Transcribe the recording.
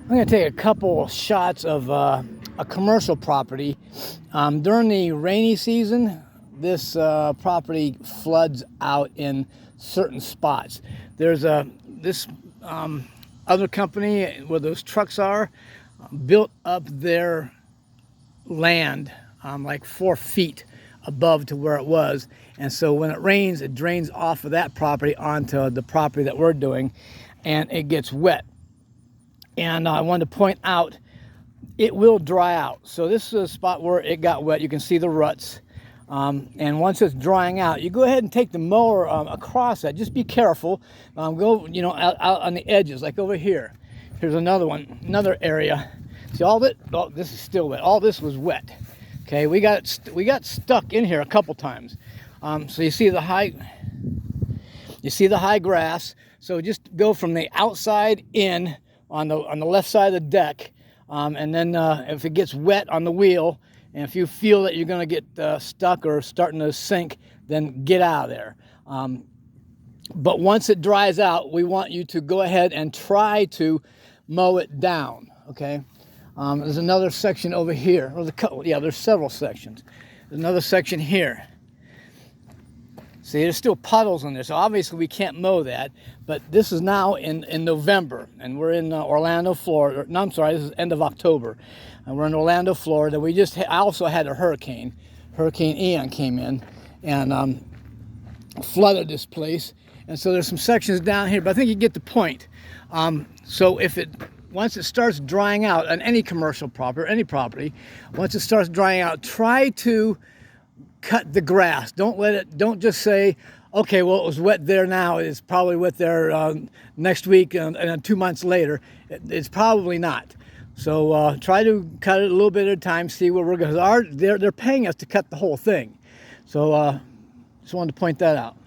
I'm going to take a couple shots of a commercial property. During the rainy season, this property floods out in certain spots. There's this other company where those trucks are built up their land like 4 feet above to where it was, and so when it rains, it drains off of that property onto the property that we're doing, and it gets wet. And I wanted to point out, it will dry out. So this is a spot where it got wet. You can see the ruts. And once it's drying out, you go ahead and take the mower across that. Just be careful. Go, out on the edges, like over here. Here's another one, another area. See all that? Oh, this is still wet. All this was wet. Okay, we got stuck in here a couple times. So you see the high grass. So just go from the outside in on the left side of the deck, and then if it gets wet on the wheel, and if you feel that you're going to get stuck or starting to sink, then get out of there. But once it dries out, we want you to go ahead and try to mow it down. Okay. There's another section over here. There's several sections. There's another section here. See, there's still puddles in there, so obviously we can't mow that. But this is now in November, and we're in Orlando, Florida. No, I'm sorry, this is end of October. And we're in Orlando, Florida. I also had a hurricane. Hurricane Ian came in and flooded this place. And so there's some sections down here, but I think you get the point. So once it starts drying out on any commercial property, any property, once it starts drying out, try to cut the grass. Don't just say, okay, well, it was wet there now, it's probably wet there next week and 2 months later. It's probably not. So try to cut it a little bit at a time, see where we're going. They're paying us to cut the whole thing. So just wanted to point that out.